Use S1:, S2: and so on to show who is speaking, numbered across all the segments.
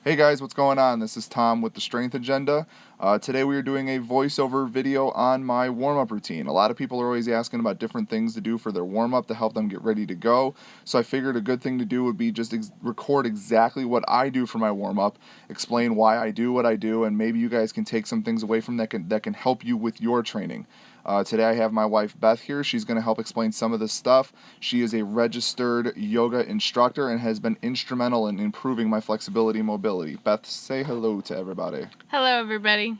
S1: Hey guys, what's going on? This is Tom with the Strength Agenda. Today we are doing a voiceover video on my warm-up routine. A lot of people are always asking about different things to do for their warm-up to help them get ready to go. So I figured a good thing to do would be just record exactly what I do for my warm-up, explain why I do what I do, and maybe you guys can take some things away from that can help you with your training. Today I have my wife Beth here. She's going to help explain some of this stuff. She is a registered yoga instructor and has been instrumental in improving my flexibility and mobility. Beth, say hello to everybody.
S2: Hello, everybody.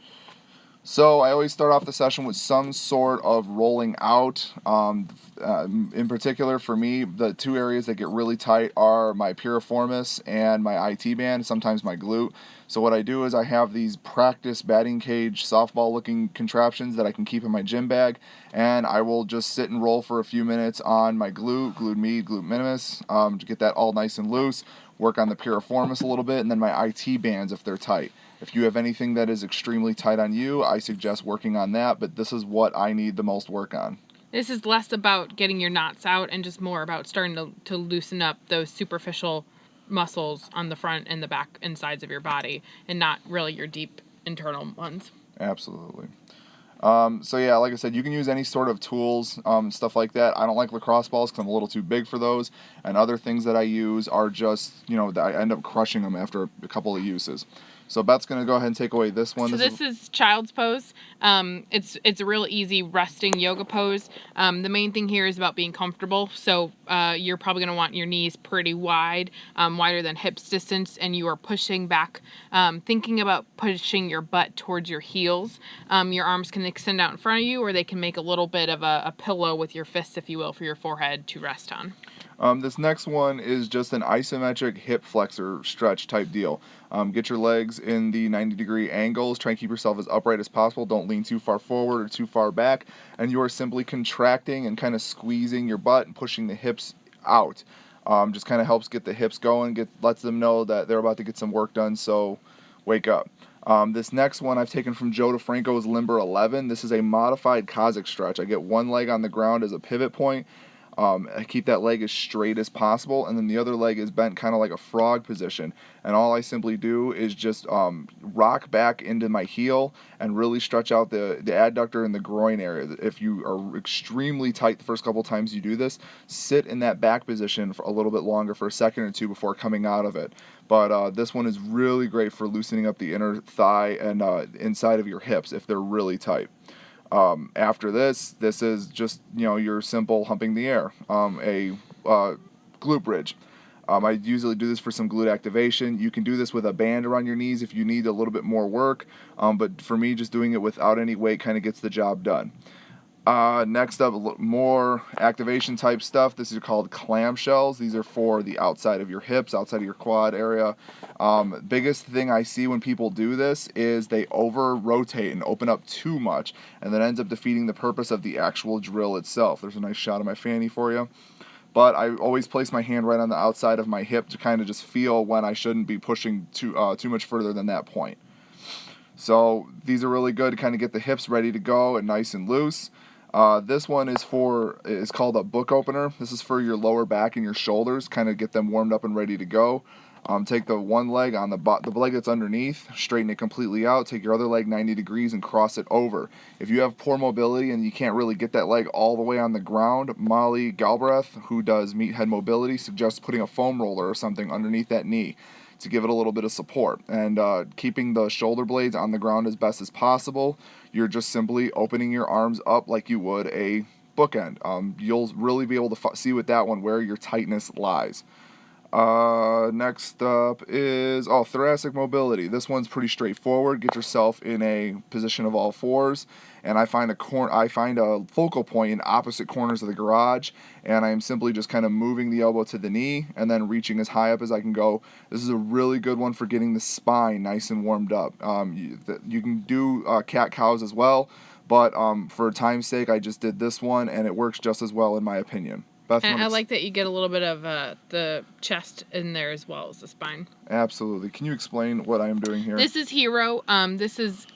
S1: So I always start off the session with some sort of rolling out. In particular, for me, the two areas that get really tight are my piriformis and my IT band, sometimes my glute. So what I do is I have these practice batting cage softball-looking contraptions that I can keep in my gym bag, and I will just sit and roll for a few minutes on my glute med, glute minimus, to get that all nice and loose, work on the piriformis a little bit, and then my IT bands if they're tight. If you have anything that is extremely tight on you, I suggest working on that, but this is what I need the most work on.
S2: This is less about getting your knots out and just more about starting to loosen up those superficial muscles on the front and the back and sides of your body, and not really your deep internal ones.
S1: Absolutely. So yeah, like I said, you can use any sort of tools, stuff like that. I don't like lacrosse balls because I'm a little too big for those. And other things that I use are just, I end up crushing them after a couple of uses. So Beth's going to go ahead and take away this one.
S2: So this is child's pose. It's a real easy resting yoga pose. The main thing here is about being comfortable. So you're probably going to want your knees pretty wide, wider than hips distance, and you are pushing back, thinking about pushing your butt towards your heels. Your arms can extend out in front of you, or they can make a little bit of a pillow with your fists, if you will, for your forehead to rest on.
S1: This next one is just an isometric hip flexor stretch type deal. Get your legs in the 90-degree angles. Try and keep yourself as upright as possible. Don't lean too far forward or too far back. And you are simply contracting and kind of squeezing your butt and pushing the hips out. Just kind of helps get the hips going, lets them know that they're about to get some work done, so wake up. This next one I've taken from Joe DeFranco's Limber 11. This is a modified Cossack stretch. I get one leg on the ground as a pivot point. I keep that leg as straight as possible, and then the other leg is bent kind of like a frog position. And all I simply do is just rock back into my heel and really stretch out the adductor and the groin area. If you are extremely tight the first couple times you do this, sit in that back position for a little bit longer, for a second or two before coming out of it. But this one is really great for loosening up the inner thigh and inside of your hips if they're really tight. After this is just, your simple humping the air, a glute bridge. I usually do this for some glute activation. You can do this with a band around your knees if you need a little bit more work, but for me, just doing it without any weight kind of gets the job done. Next up, more activation type stuff. This is called clamshells. These are for the outside of your hips, outside of your quad area. Biggest thing I see when people do this is they over rotate and open up too much, and that ends up defeating the purpose of the actual drill itself. There's a nice shot of my fanny for you. But I always place my hand right on the outside of my hip to kind of just feel when I shouldn't be pushing too much further than that point. So these are really good to kind of get the hips ready to go and nice and loose. This one is called a book opener. This is for your lower back and your shoulders, kind of get them warmed up and ready to go. Take the one leg on the leg that's underneath, straighten it completely out. Take your other leg 90 degrees and cross it over. If you have poor mobility and you can't really get that leg all the way on the ground, Molly Galbraith, who does Meathead Mobility, suggests putting a foam roller or something underneath that knee to give it a little bit of support, and keeping the shoulder blades on the ground as best as possible. You're just simply opening your arms up like you would a bookend. You'll really be able to see with that one where your tightness lies. Next up is thoracic mobility. This one's pretty straightforward. Get yourself in a position of all fours, and I find a focal point in opposite corners of the garage, and I am simply just kind of moving the elbow to the knee and then reaching as high up as I can go. This is a really good one for getting the spine nice and warmed up. You can do cat-cows as well, but for time's sake, I just did this one, and it works just as well in my opinion.
S2: And I like that you get a little bit of the chest in there as well as the spine.
S1: Absolutely. Can you explain what I am doing here?
S2: This is Hero. This is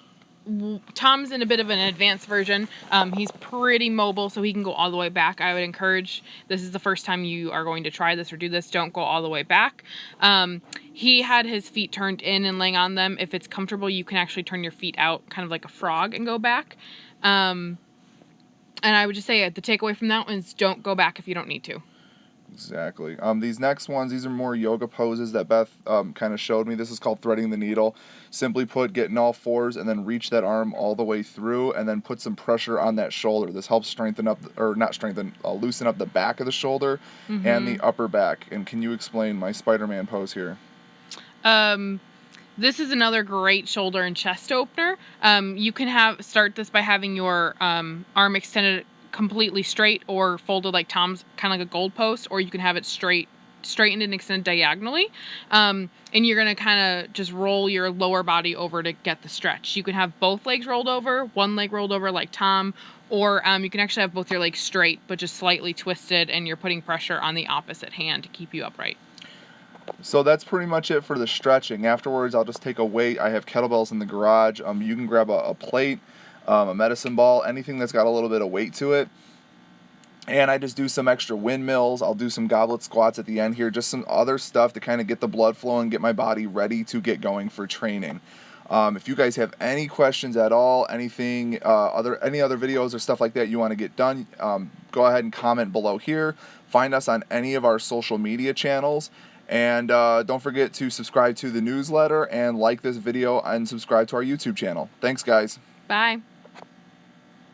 S2: Tom's in a bit of an advanced version. He's pretty mobile, so he can go all the way back. I would encourage, this is the first time you are going to try this or do this, don't go all the way back. He had his feet turned in and laying on them. If it's comfortable, you can actually turn your feet out kind of like a frog and go back. And I would just say the takeaway from that one is don't go back if you don't need to.
S1: Exactly. These next ones, these are more yoga poses that Beth kind of showed me. This is called threading the needle. Simply put, get in all fours and then reach that arm all the way through and then put some pressure on that shoulder. This helps strengthen up, or not strengthen, loosen up the back of the shoulder and the upper back. And can you explain my Spider-Man pose here?
S2: This is another great shoulder and chest opener. You can start this by having your arm extended completely straight or folded like Tom's, kind of like a goalpost, or you can have it straightened and extended diagonally. And you're going to kind of just roll your lower body over to get the stretch. You can have both legs rolled over, one leg rolled over like Tom, or you can actually have both your legs straight but just slightly twisted, and you're putting pressure on the opposite hand to keep you upright.
S1: So that's pretty much it for the stretching. Afterwards, I'll just take a weight. I have kettlebells in the garage. You can grab a plate, a medicine ball, anything that's got a little bit of weight to it. And I just do some extra windmills. I'll do some goblet squats at the end here, just some other stuff to kind of get the blood flowing, get my body ready to get going for training. If you guys have any questions at all, anything, any other videos or stuff like that you want to get done, go ahead and comment below here. Find us on any of our social media channels. And don't forget to subscribe to the newsletter and like this video and subscribe to our YouTube channel. Thanks, guys.
S2: Bye.